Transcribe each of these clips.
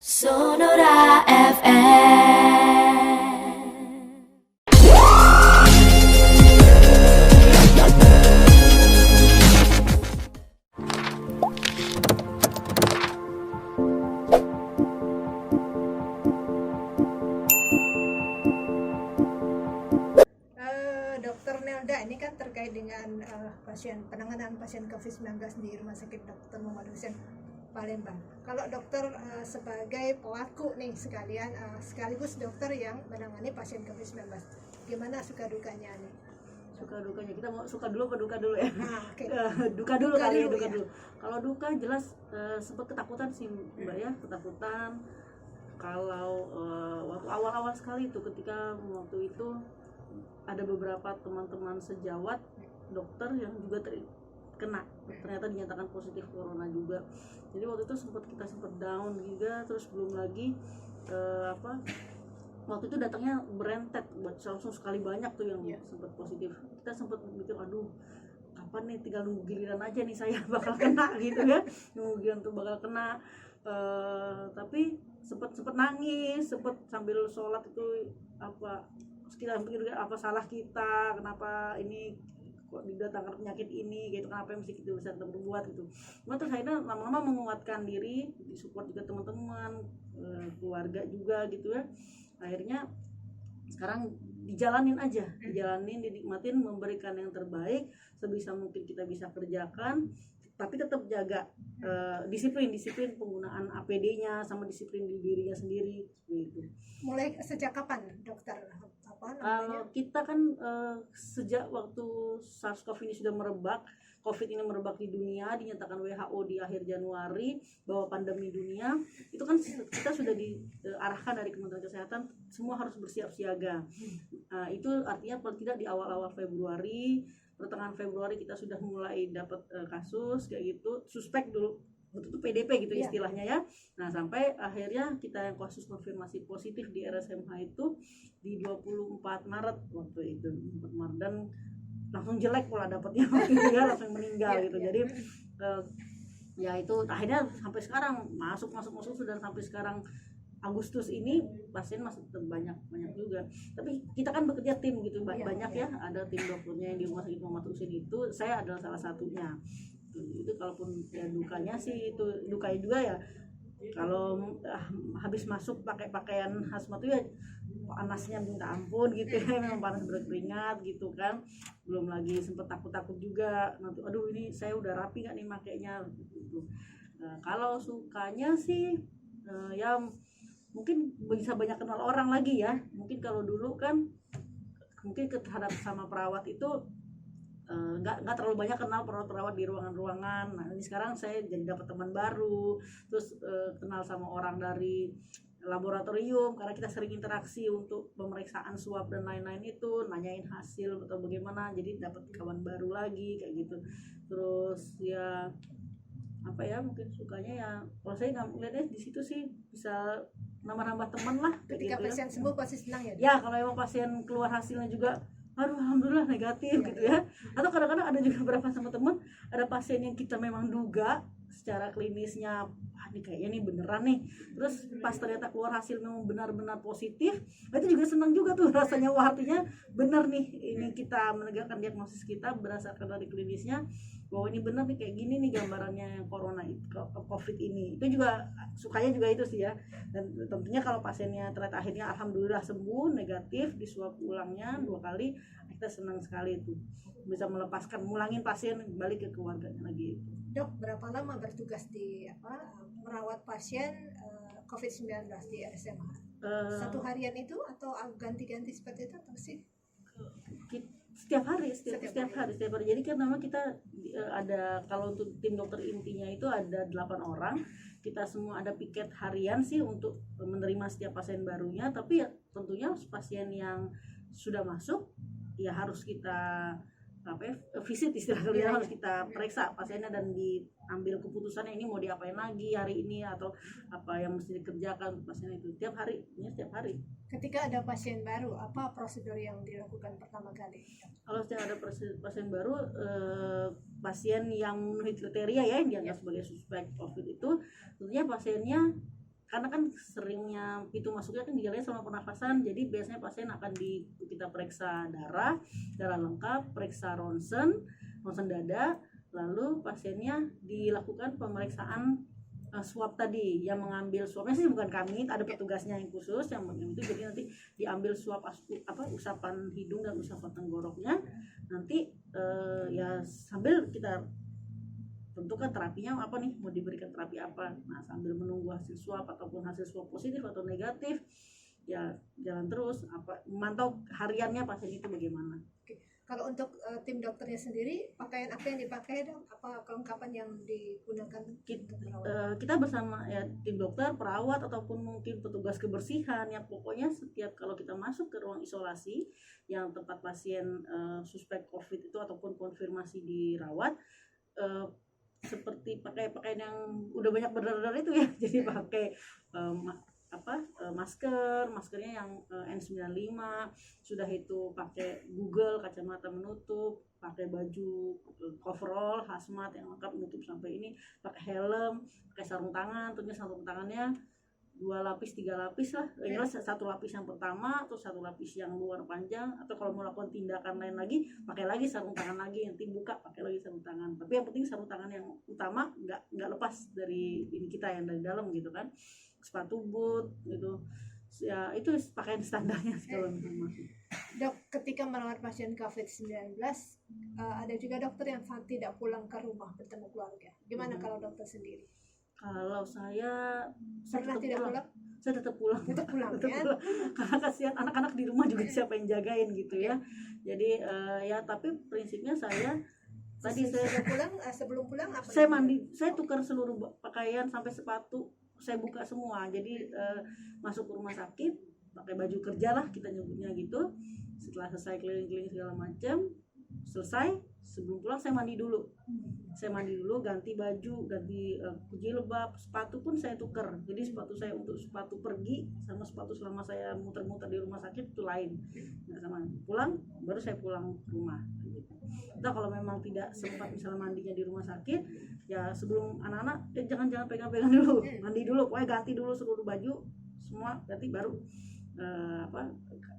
Sonora FM. Dokter Nelda, ini kan terkait dengan penanganan pasien COVID-19 di Rumah Sakit Dr. Muhammad Hussein Palembang. Kalau dokter sebagai pelaku nih sekalian, sekaligus dokter yang menangani pasien COVID-19, gimana suka dukanya nih? Suka dukanya, kita mau suka dulu apa duka dulu ya? Okay. Duka dulu kali ya, duka ya. dulu. Kalau duka jelas sempat ketakutan sih Mbak ya, ketakutan. Kalau waktu awal-awal sekali itu, ketika waktu itu ada beberapa teman-teman sejawat dokter yang juga terkena, ternyata dinyatakan positif corona juga. Jadi waktu itu kita sempat down juga, terus belum lagi waktu itu datangnya berentet, langsung sekali banyak tuh yang sempat positif. Kita sempat mikir, aduh kapan nih, tinggal nunggu giliran aja nih saya bakal kena gitu ya, nunggu giliran tuh bakal kena. Tapi sempat nangis, sempat sambil sholat itu kita pikir apa salah kita, kenapa ini kok didatangkan penyakit ini gitu, kenapa mesti kita bisa tetap berbuat gitu. Cuma terus akhirnya lama-lama menguatkan diri, disupport juga teman-teman, keluarga juga gitu ya. Akhirnya sekarang dijalanin aja, dinikmatin, memberikan yang terbaik sebisa mungkin kita bisa kerjakan, tapi tetap jaga disiplin penggunaan APD-nya sama disiplin di dirinya sendiri gitu. Mulai sejak kapan dokter? Kalau kita kan sejak waktu SARS-CoV ini sudah merebak, COVID ini merebak di dunia, dinyatakan WHO di akhir Januari bahwa pandemi dunia, itu kan kita sudah diarahkan dari Kementerian Kesehatan semua harus bersiap siaga. Itu artinya paling tidak di awal-awal Februari, pertengahan Februari kita sudah mulai dapat kasus kayak gitu, suspek dulu, waktu itu PDP gitu istilahnya ya. Nah sampai akhirnya kita yang kasus konfirmasi positif di RSMH itu di 24 Maret waktu itu, 24 Maret, dan langsung jelek pula dapatnya waktu itu ya, langsung meninggal gitu. Jadi ya itu akhirnya sampai sekarang masuk sudah sampai sekarang Agustus ini pasien masih banyak juga. Tapi kita kan bekerja tim gitu, banyak ya, ada tim dokternya yang di Rumah Sakit Muhammad Hussein itu, saya adalah salah satunya. Itu kalaupun ya dukanya sih itu dukanya juga ya, kalau habis masuk pakai pakaian hazmat itu ya panasnya minta ampun gitu ya, memang panas berkeringat gitu kan. Belum lagi sempet takut juga nanti, aduh ini saya udah rapi gak nih makainya gitu. Kalau sukanya sih ya mungkin bisa banyak kenal orang lagi ya. Mungkin kalau dulu kan mungkin terhadap sama perawat itu nggak terlalu banyak kenal perawat di ruangan-ruangan. Nah ini sekarang saya jadi dapat teman baru, terus kenal sama orang dari laboratorium karena kita sering interaksi untuk pemeriksaan swab dan lain-lain itu, nanyain hasil atau bagaimana, jadi dapat kawan baru lagi kayak gitu. Terus ya mungkin sukanya ya, kalau saya nggak melihatnya di situ sih bisa nambah teman lah ketika gitu pasien sembuh pasti senang ya? Ya kalau emang pasien keluar hasilnya juga aduh alhamdulillah negatif gitu ya. Atau kadang-kadang ada juga beberapa sama teman, ada pasien yang kita memang duga secara klinisnya ini kayaknya nih beneran nih, terus pas ternyata keluar hasil memang benar-benar positif, itu juga senang juga tuh rasanya. Wah artinya benar nih, ini kita menegakkan diagnosis kita berdasarkan dari klinisnya bahwa ini benar nih, kayak gini nih gambarannya yang corona COVID ini. Itu juga sukanya juga itu sih ya. Dan tentunya kalau pasiennya ternyata akhirnya alhamdulillah sembuh negatif, di swab ulangnya 2 kali, kita senang sekali itu bisa melepaskan, mulangin pasien balik ke keluarganya lagi. Dok, berapa lama bertugas di merawat pasien COVID-19 di RSMH? Satu harian itu atau ganti-ganti seperti itu atau sih? Setiap hari. Jadi kan memang kita ada, kalau untuk tim dokter intinya itu ada 8 orang. Kita semua ada piket harian sih untuk menerima setiap pasien barunya. Tapi ya tentunya pasien yang sudah masuk ya harus kita visit istilahnya, harus kita periksa pasiennya dan diambil keputusannya ini mau diapain lagi hari ini atau apa yang mesti dikerjakan untuk pasien itu setiap hari. Ketika ada pasien baru, apa prosedur yang dilakukan pertama kali? Kalau setiap ada pasien baru, pasien yang memenuhi kriteria ya yang dianggap sebagai suspek COVID itu, tentunya pasiennya karena kan seringnya pintu masuknya kan gejalanya sama pernafasan, jadi biasanya pasien akan kita periksa darah lengkap, periksa ronsen dada, lalu pasiennya dilakukan pemeriksaan swab tadi, yang mengambil swabnya sih bukan kami, ada petugasnya yang khusus yang itu, jadi nanti diambil swab usapan hidung dan usapan tenggoroknya, nanti ya sambil kita tentukan terapinya apa nih, mau diberikan terapi apa. Nah, sambil menunggu hasil swab ataupun hasil swab positif atau negatif, ya jalan terus memantau hariannya pasien itu bagaimana. Kalau untuk tim dokternya sendiri, pakaian apa yang dipakai dok? Apa kelengkapan yang digunakan untuk merawat? Kita bersama ya tim dokter, perawat ataupun mungkin petugas kebersihan, yang pokoknya setiap kalau kita masuk ke ruang isolasi yang tempat pasien suspek COVID itu ataupun konfirmasi dirawat, seperti pakai pakaian yang udah banyak berdarah itu ya, jadi pakai maskernya yang N95, sudah itu pakai Google, kacamata menutup, pakai baju coverall hazmat yang lengkap menutup sampai ini, pakai helm, pakai sarung tangan, tentunya sarung tangannya 2 lapis 3 lapis lah, satu lapis yang pertama atau satu lapis yang luar panjang, atau kalau mau lakukan tindakan lain lagi pakai lagi sarung tangan lagi, nanti buka pakai lagi sarung tangan, tapi yang penting sarung tangan yang utama nggak lepas dari ini kita yang dari dalam gitu kan, sepatu boot gitu ya, itu pakaian standarnya kalau masuk. Dok, ketika merawat pasien COVID-19 ada juga dokter yang tidak pulang ke rumah bertemu keluarga, gimana kalau dokter sendiri? Kalau saya Pernah tidak pulang? Saya tetap pulang. Tetap pulang Tetap ya? pulang. Karena kasihan anak-anak di rumah juga siapa yang jagain gitu ya. Jadi ya tapi prinsipnya saya tadi saya pulang, sebelum pulang apa? Saya mandi, saya tukar seluruh pakaian sampai sepatu, saya buka semua. Jadi masuk ke rumah sakit pakai baju kerja lah kita nyebutnya gitu. Setelah selesai keliling-keliling segala macam, selesai, sebelum pulang saya mandi dulu. Ganti baju, ganti jilbab, sepatu pun saya tukar. Jadi sepatu saya untuk sepatu pergi sama sepatu selama saya muter-muter di rumah sakit itu lain. Nggak sama. Pulang baru saya pulang ke rumah. Nah, kalau memang tidak sempat misalnya mandinya di rumah sakit, ya sebelum anak-anak jangan pegang-pegang dulu, mandi dulu, pokoknya ganti dulu seluruh baju semua, ganti baru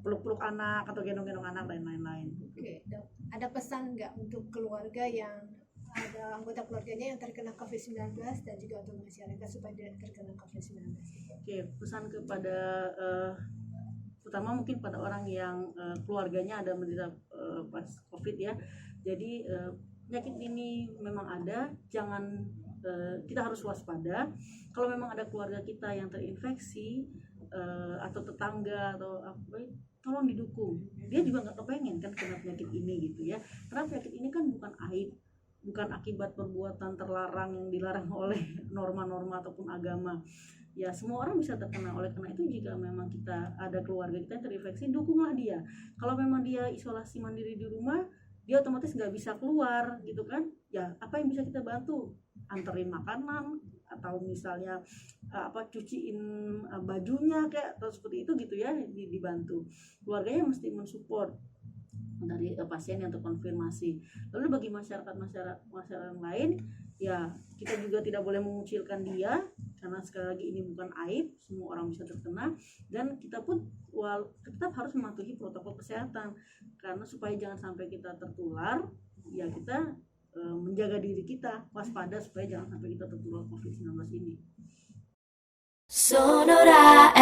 peluk-peluk anak atau gendong-gendong anak dan lain-lain. Oke, dok. Ada pesan nggak untuk keluarga yang ada anggota keluarganya yang terkena COVID-19 dan juga untuk masyarakat supaya tidak terkena COVID-19? Oke, pesan kepada terutama mungkin pada orang yang keluarganya ada menderita pas COVID ya. Jadi penyakit ini memang ada, jangan kita harus waspada. Kalau memang ada keluarga kita yang terinfeksi atau tetangga atau apa, tolong didukung. Dia juga nggak kepengen kan kena penyakit ini gitu ya. Karena penyakit ini kan bukan aib, bukan akibat perbuatan terlarang yang dilarang oleh norma-norma ataupun agama. Ya semua orang bisa terkena. Oleh karena itu jika memang kita ada keluarga kita yang terinfeksi, dukunglah dia. Kalau memang dia isolasi mandiri di rumah, dia otomatis nggak bisa keluar gitu kan, ya apa yang bisa kita bantu, anterin makanan atau misalnya cuciin bajunya kayak atau seperti itu gitu ya, dibantu. Keluarganya mesti mensupport dari pasien yang terkonfirmasi. Lalu bagi masyarakat yang lain, ya kita juga tidak boleh mengucilkan dia, karena sekali lagi ini bukan aib, semua orang bisa terkena, dan kita pun tetap harus mematuhi protokol kesehatan, karena supaya jangan sampai kita tertular, ya kita menjaga diri kita, waspada supaya jangan sampai kita tertular COVID-19 ini. Sonora